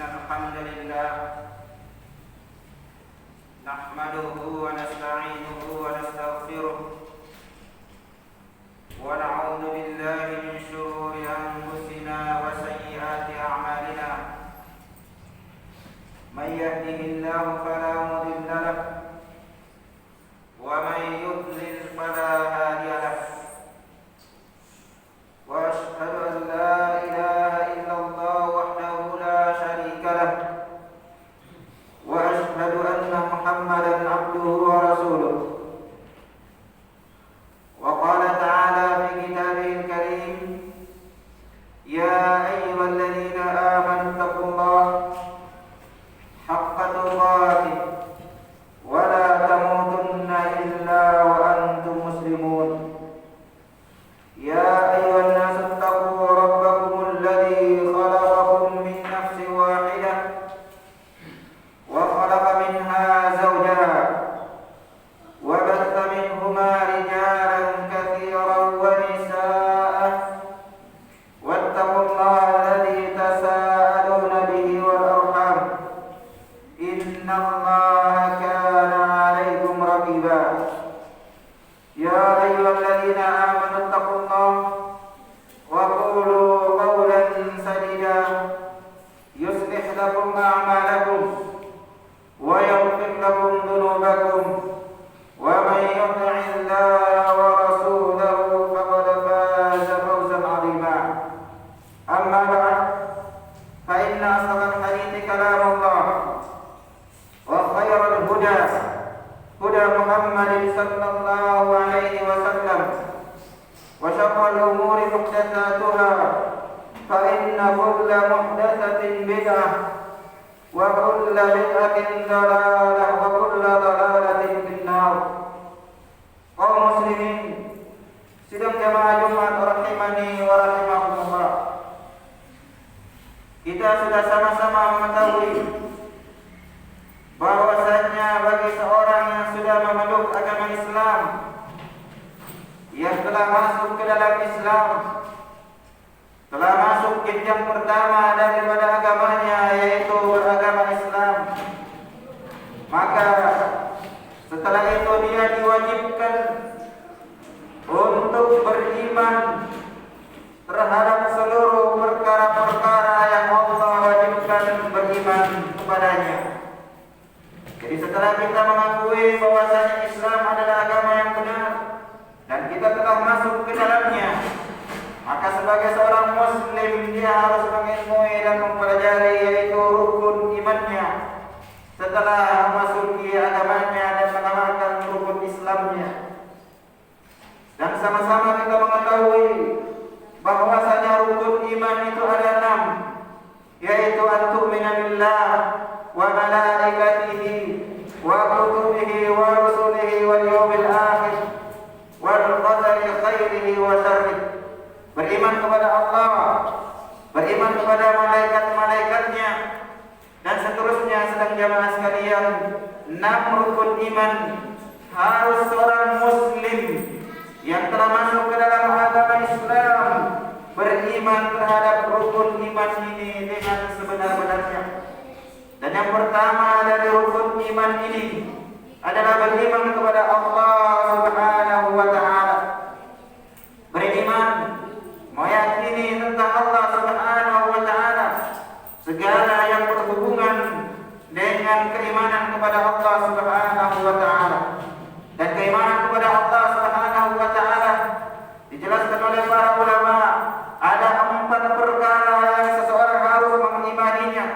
الحمد لله نحمده ونستعينه ونستغفره ونعوذ بالله من شرور أنفسنا وسيئات أعمالنا من يهده الله فلا مضل له ومن يضلل فلا هادي له وأشهد أن لا إله إلا الله وحده لا شريك له وأشهد أن محمدا عبده ورسوله وقال تعالى في كتابه الكريم يا أيها الذين آمنوا اتقوا الله حق تقاته ولا تموتن إلا وأنتم مسلمون يا أيها الناس اتقوا ربكم الذي خلقكم من نفس واحدة وخلق منها زوجها وبث منهما رجالا كثيرا ونساء واتقوا الله الذي تساءلون به والأرحام إن الله كان عليكم رقيبا يا أيها الذين آمنوا اتقوا الله وقولوا قولا سديدا يصلح لكم أعمالكم ويغفر لكم ذنوبكم ومن يطع الله ورسوله فقد فاز فوزا عظيما أما بعد فإن أصدق الحديث كلام الله وخير الهدى هدى محمد صلى الله عليه وسلم وشر الأمور محدثاتها فإن كل محدثة بدعة وكل بدعة ضلالة وكل ضلالة في النار. Kaum muslimin sidang jamaah Jumat rahimani wa rahimakumullah. Kita sudah sama-sama mengetahui bahwasanya bagi seorang yang sudah memeluk agama Islam, yang telah masuk ke dalam Islam, telah masuk jenjang pertama daripada agamanya, yaitu beragama Islam, maka setelah itu dia diwajibkan untuk beriman terhadap seluruh perkara-perkara yang Allah wajibkan beriman kepadanya. Jadi setelah kita mengakui bahwasanya Islam adalah agama yang benar dan kita telah masuk ke dalamnya, maka sebagai seorang muslim dia harus mengilmui dan mempelajari yaitu rukun imannya. Setelah memasuki agamanya dan mengamalkan rukun Islamnya, dan sama-sama kita mengetahui bahwasanya rukun iman itu ada 6, yaitu an-tu'mina billah wa malaikatihi wa kutubihi wa rusulihi wal yawmil akhir wal qadari khairihi wa syarrihi. Beriman kepada Allah, beriman kepada malaikat-malaikatnya, dan seterusnya. Sedang jamaah sekalian, 6 rukun iman harus seorang muslim yang telah masuk ke dalam agama Islam beriman terhadap rukun iman ini dengan sebenar-benarnya. Dan yang pertama dari rukun iman ini adalah beriman kepada Allah Subhanahu wa ta'ala. Beriman, meyakini tentang Allah Subhanahu wa ta'ala, segala yang berhubungan dengan keimanan kepada Allah Subhanahu wa ta'ala. Dan keimanan kepada Allah Subhanahu wa ta'ala dijelaskan oleh para ulama, ada 4 perkara yang seseorang harus mengimaninya.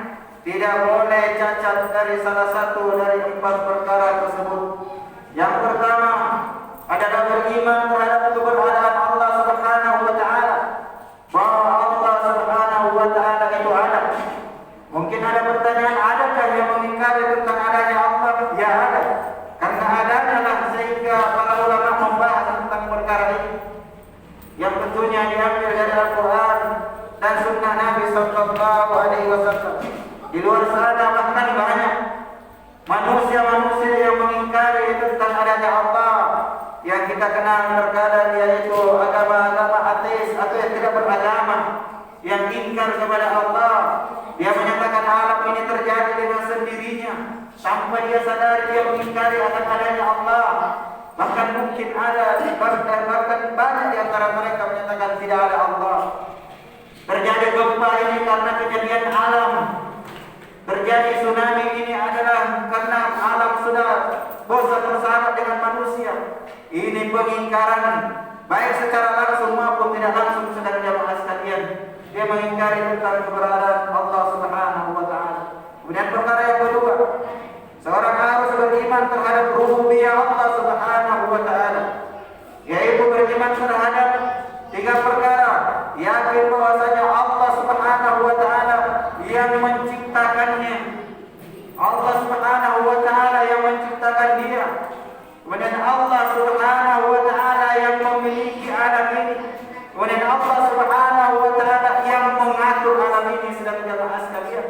Tidak boleh cacat dari salah satu dari 4 perkara tersebut. Yang pertama adalah beriman terhadap keberadaan Allah Subhanahu wa ta'ala, bahwa Allah Subhanahu wa ta'ala itu ada. Mungkin ada pertanyaan, adakah yang mengingkari tentang adanya Allah? Ya ada. Karena adanya lah sehingga para ulama membahas tentang perkara ini, yang tentunya diambil dari Al-Quran dan Sunnah Nabi Sallallahu Alaihi Wasallam. Di luar sana bahkan banyak manusia-manusia yang mengingkari tentang adanya Allah, yang kita kenal terkadang yaitu agama-agama ateis atau yang tidak beragama, yang ingkar kepada Allah. Dia menyatakan alam ini terjadi dengan sendirinya tanpa dia sadari, dia mengingkari akan adanya Allah. Bahkan mungkin ada, bahkan banyak di antara mereka menyatakan tidak ada Allah. Terjadi gempa ini karena kejadian alam. Terjadi tsunami ini adalah karena alam sudah bosan bersahabat dengan manusia. Ini pengingkaran, baik secara langsung maupun tidak langsung, sedang jamaah sekalian. Dia mengingkari tentang keberadaan Allah Subhanahu wa Ta'ala. Kemudian perkara yang kedua, seorang harus beriman terhadap rububiyah Allah Subhanahu wa Ta'ala, yaitu beriman terhadap tiga perkara. Yakin bahwasanya Allah Subhanahu wa Ta'ala yang menciptakannya, Allah Subhanahu wa Ta'ala yang menciptakan dia. Kemudian Allah Subhanahu wa Ta'ala yang memiliki alam ini. Kemudian Allah Subhanahu wa Ta'ala yang mengatur alam ini. Sedang jamaah sekalian,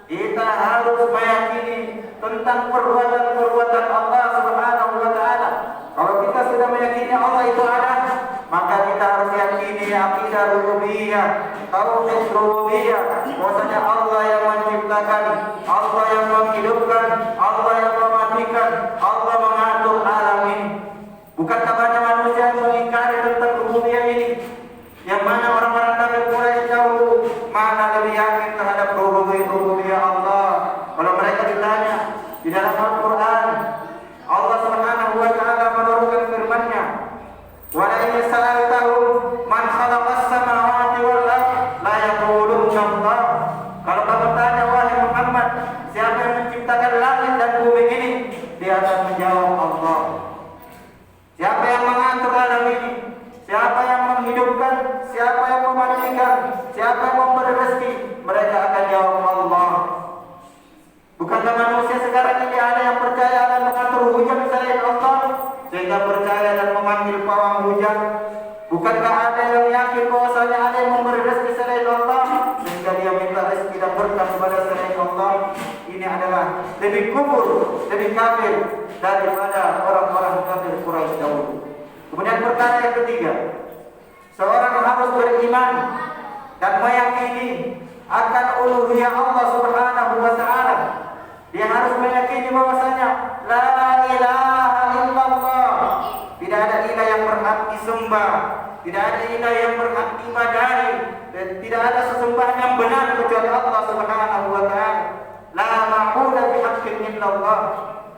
kita harus meyakini tentang perbuatan-perbuatan Allah Subhanahu wa Ta'ala. Kalau kita sudah meyakini Allah itu ada, maka kita harus yakini akidah rububiyah, tauhid rububiyah, bahwasanya Allah yang menciptakan, Allah yang menghidupkan, Allah yang mematikan, Allah mengatur alam ini. Bukankah banyak manusia yang mengingkari tentang rububiyah ini? Yang mana orang-orang kafir Quraisy dahulu mana lebih yakin terhadap rububiyah Allah? Kalau mereka ditanya di dalam Al-Quran, Allah Subhanahu wa Ta'ala menurunkan firman-Nya, "Wa la in sa'altahum man khalaqas samawati wal ardh la yaqulunna Allah." Kalau kamu tanya wahai Muhammad, siapa yang menciptakan langit dan bumi ini? Dia akan menjawab Allah. Siapa yang mengatur alam ini? Siapa yang menghidupkan? Siapa yang mematikan? Siapa yang memberi rezeki? Mereka akan jawab Allah. Bukankah manusia sekarang ini ada yang percaya akan mengatur hujan selain Allah, sehingga percaya dan memanggil pawang hujan? Bukankah ada yang yakin bahwasanya ada yang memberi rezeki selain Allah, sehingga dia minta rezeki dan berkah kepada selain Allah? Ini adalah lebih kufur, lebih kafir daripada orang-orang kafir Quraisy dahulu. Kemudian perkara yang ketiga, seorang harus beriman dan meyakini akan uluhiyah Allah Subhanahu wa Ta'ala. Dia harus meyakini bahwasanya la ilaha illallah, tidak ada ilah yang berhak disembah, tidak ada ilah yang berhak diibadahi, dan tidak ada sesembahan yang benar kecuali Allah Subhanahu wa Ta'ala. La ma'budu bihaqqin illallah.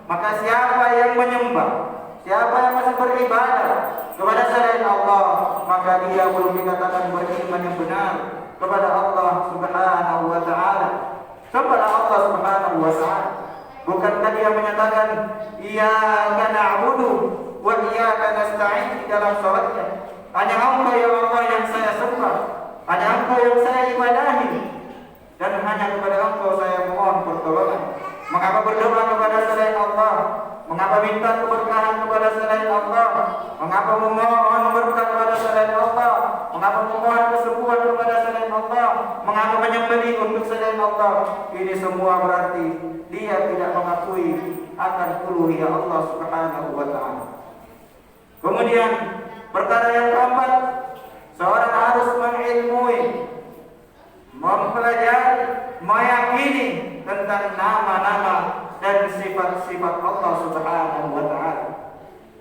Maka siapa yang menyembah, siapa yang masih beribadah kepada selain Allah, maka dia belum dikatakan beriman yang benar kepada Allah Subhanahu wa Ta'ala. Kepada Allah Subhanahu wa Ta'ala. Bukankah dia menyatakan iyyaka na'budu wa iyyaka nasta'in di dalam salatnya? Hanya Engkau ya Allah yang saya sembah, hanya Engkau yang saya ibadahi, dan hanya kepada Engkau saya mohon pertolongan. Mengapa berdoa kepada selain Allah? Mengapa minta keberkahan kepada selain Allah? Mengapa memohon berkah kepada selain Allah? Mengapa memohon kesembuhan kepada selain Allah? Mengapa menyembelih untuk selain Allah? Ini semua berarti dia tidak mengakui akan uluhiyah Allah Subhanahu wa Ta'ala. Kemudian perkara yang keempat, seorang harus mengilmui, mempelajari, meyakini tentang nama-nama dan sifat-sifat Allah Subhanahu wa Ta'ala.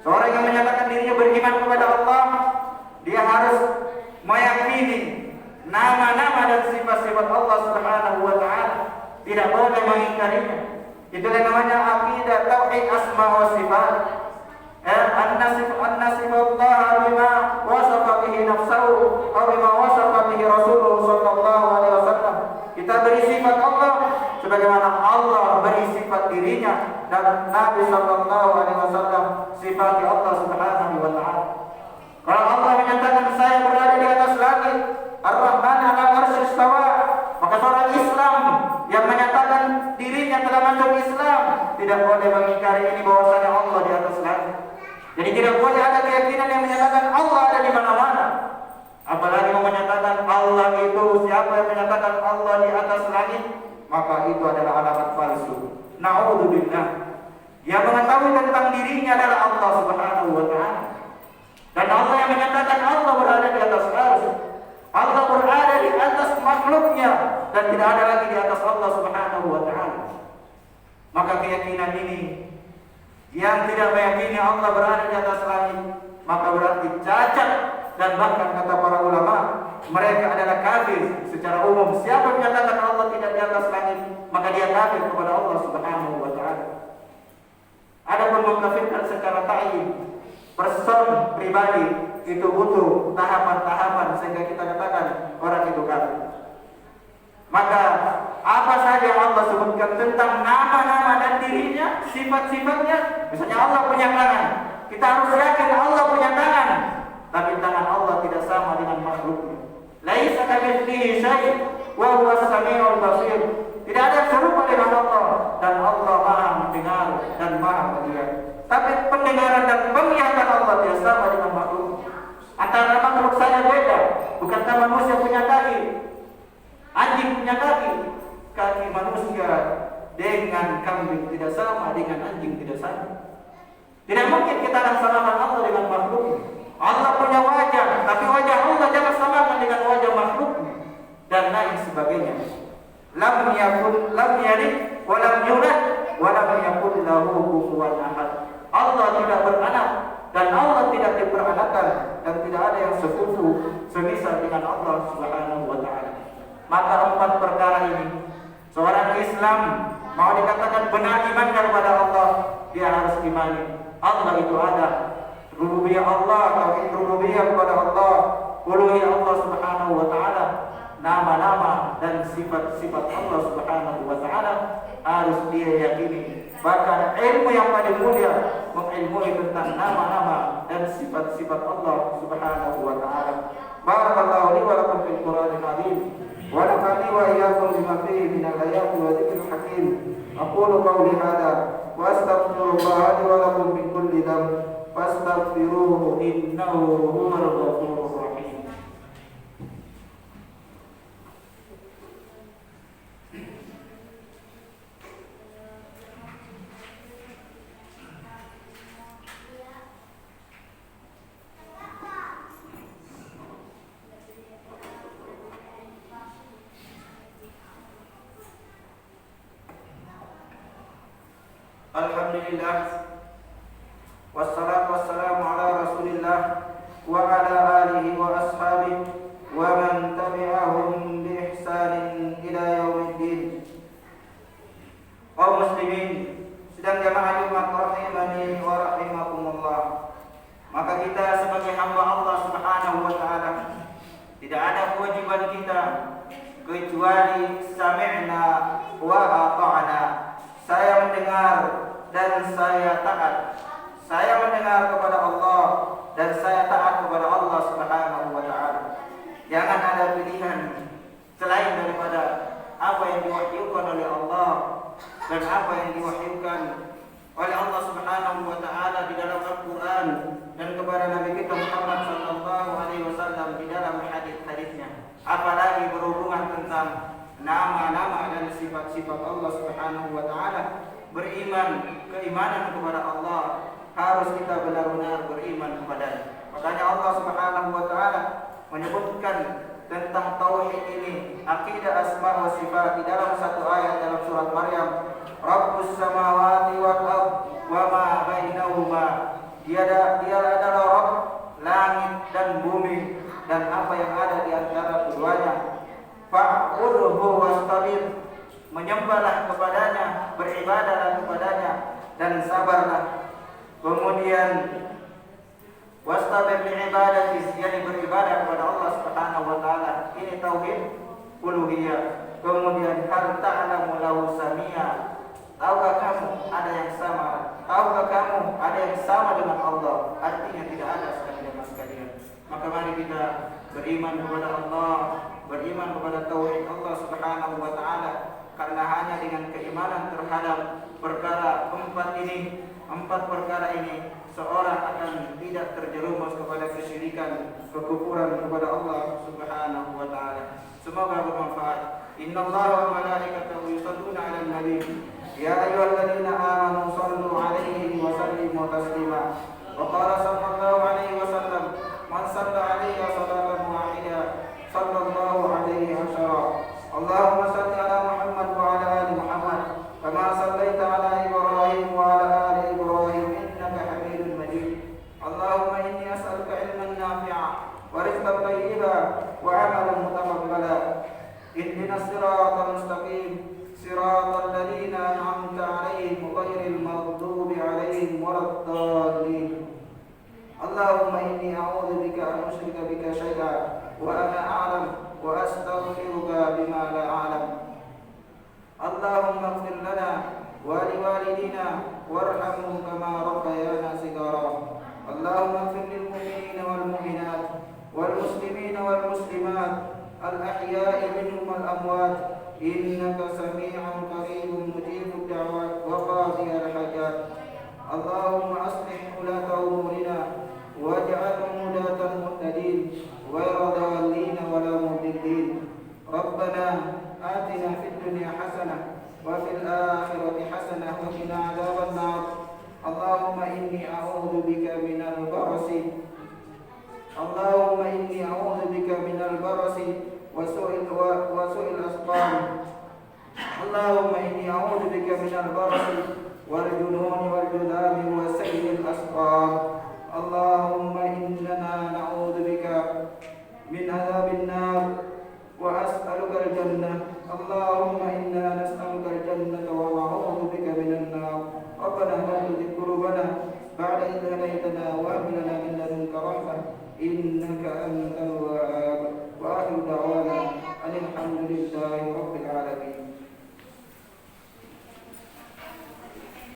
Seorang yang menyatakan dirinya beriman kepada Allah, dia harus meyakini nama-nama dan sifat-sifat Allah Subhanahu wa Ta'ala. Tidak boleh mengingkarinya. Itulah namanya aqidah tauhid asma wa sifat. An-nasifullah bima wasafa bihi nafsuhu atau bima wasafa bihi rasuluhu sallallahu alaihi wasallam. Kita beri sifat Allah sebagaimana Allah beri sifat dirinya, dan Nabi sallallahu alaihi wasallam sifat Allah Subhanahu wa Ta'ala. Kalau Allah menyatakan saya berada di atas langit, Ar-Rahman 'alal 'arsy istawa, maka seorang Islam yang menyatakan dirinya telah masuk Islam tidak boleh mengingkari ini bahwasanya Allah di atas langit. Jadi tidak boleh ada keyakinan yang menyatakan Allah ada di mana-mana. Apalagi mau menyatakan Allah itu, siapa yang menyatakan Allah di atas langit, maka itu adalah alamat palsu. Na'udzubillah. Yang mengetahui tentang dirinya adalah Allah Subhanahu wa Ta'ala. Dan Allah yang menyatakan Allah berada di atas arsy. Allah berada di atas makhluknya dan tidak ada lagi di atas Allah Subhanahu wa taala. Maka keyakinan ini yang tidak meyakini Allah berada di atas langit, maka berarti cacat, dan bahkan kata para ulama, mereka adalah kafir secara umum. Siapa yang menyatakan Allah tidak di atas langit, maka dia kafir kepada Allah Subhanahu wa taala. Adapun mengkafirkan secara ta'yin, person pribadi, itu butuh tahapan-tahapan sehingga kita katakan orang itu kafir. Maka apa saja yang Allah sebutkan tentang nama-nama dan dirinya, sifat-sifatnya, misalnya Allah punya tangan, kita harus yakin Allah punya tangan, tapi tangan Allah tidak sama dengan makhluknya. Laisa kamitslihi syai' wa huwas samiul basir. Tidak ada yang serupa dengan Allah, dan Allah Maha mendengar dan Maha melihat. Tapi pendengaran dan penglihatan Allah tidak sama dengan makhluk. Antara makhluk saja beda. Bukankah manusia punya kaki? Anjing punya kaki. Kaki manusia dengan kambing tidak sama, dengan anjing tidak sama. Tidak mungkin kita akan samakan Allah dengan makhluk. Allah punya wajah, tapi wajah Allah jangan samakan dengan wajah makhluk dan lain sebagainya. Lam yalid wa lam yulad wa lam yakul lahu kufuwan ahad. Allah tidak beranak dan Allah tidak diperanakan, dan tidak ada yang sekutu semisal dengan Allah Subhanahu wa taala. Maka empat perkara ini seorang Islam mau dikatakan benar iman kepada Allah, dia harus imani Allah itu ada, rububiyah Allah, tauhid rububiyah kepada Allah, uluhiyah Allah Subhanahu wa taala, nama-nama dan sifat-sifat Allah Subhanahu wa taala harus dia yakini. Bahkan ilmu yang paling mulia mengilmui tentang nama-nama dan sifat-sifat Allah Subhanahu wa taala. Barakallahu li wa lakum fil Qur'anil azim wa nafa'ani wa iyyakum bima fihi min al-ayati wa dzikril hakim. Aqulu qawli hadha wa astaghfirullah li wa lakum min kulli dhanb fastaghfiruhu innahu huwal ghafurur rahim. Alhamdulillah, wassalatu wassalamu ala rasulillah wa ala alihi wa ashabihi wa man tabi'ahum bi ihsanin ila yaumiddin. Kaum muslimin sedang jamaah Jumat rahimani wa rahimakumullah, maka kita sebagai hamba Allah Subhanahu wa taala tidak ada kewajiban kita kecuali sami'na wa ata'na. Saya mendengar dan saya taat. Saya mendengar kepada Allah dan saya taat kepada Allah Subhanahu wa taala. Jangan ada pilihan selain daripada apa yang diwahyukan oleh Allah dan apa yang diwahyukan oleh Allah Subhanahu wa taala di dalam Al-Qur'an dan kepada Nabi kita Muhammad sallallahu alaihi wasallam di dalam hadis-hadisnya. Apalagi berhubungan tentang nama-nama dan sifat-sifat Allah Subhanahu wa taala. Keimanan kepada Allah harus kita benar-benar beriman kepadanya. Makanya Allah Subhanahu wa taala menyebutkan tentang tauhid ini, akidah asma wa sifat, di dalam satu ayat dalam surat Maryam, Rabbus samawati wal ard wa ma bainahuma. Dia adalah Rabb langit dan bumi dan apa yang ada di antara keduanya. Fa'budhu wastabir, menyembahlah kepadanya, beribadahlah kepadanya dan sabarlah. Kemudian wastabir li ibadati, yakni beribadah kepada Allah Subhanahu wa taala. Ini tauhid uluhiyah. Kemudian hal ta'lamu lahu samia, tahukah kamu ada yang sama? Tahukah kamu ada yang sama dengan Allah? Artinya tidak ada sekalian. Maka mari kita beriman kepada Allah, beriman kepada tauhid Allah Subhanahu wa taala, karena hanya dengan keimanan terhadap empat perkara ini seorang akan tidak terjerumus kepada kesyirikan, kekufuran kepada Allah Subhanahu wa taala. Semoga bermanfaat. Innallaha wa malaikatahu yusholluna 'alan nabi. Ya ayyuhalladzina amanu shallu 'alaihi wa sallimu taslima. Wa qala sallallahu alaihi wasallam, man shalla 'alaihi salatan wahidah اللهم إني أعوذ بك أن أشرك بك شيئا وأنا أعلم وأستغفرك بما لا أعلم. اللهم اغفر لنا ولوالدينا وارحمهم كما ربيانا صغارا. اللهم اغفر للمؤمنين والمؤمنات والمسلمين والمسلمات الأحياء منهم والأموات إنك سميع قريب مجيب الدعوات وقاضي الحاجات. اللهم أصلح ولاة أمورنا واجعلهم هداة مهتدين غير ضالين ولا مضلين. ربنا آتنا في الدنيا حسنة وفي الآخرة حسنة وقنا عذاب النار. اللهم إني أعوذ بك من البرص اللهم إني أعوذ بك من البرص وسوء الأسقام. اللهم إني أعوذ بك من البرص والجنون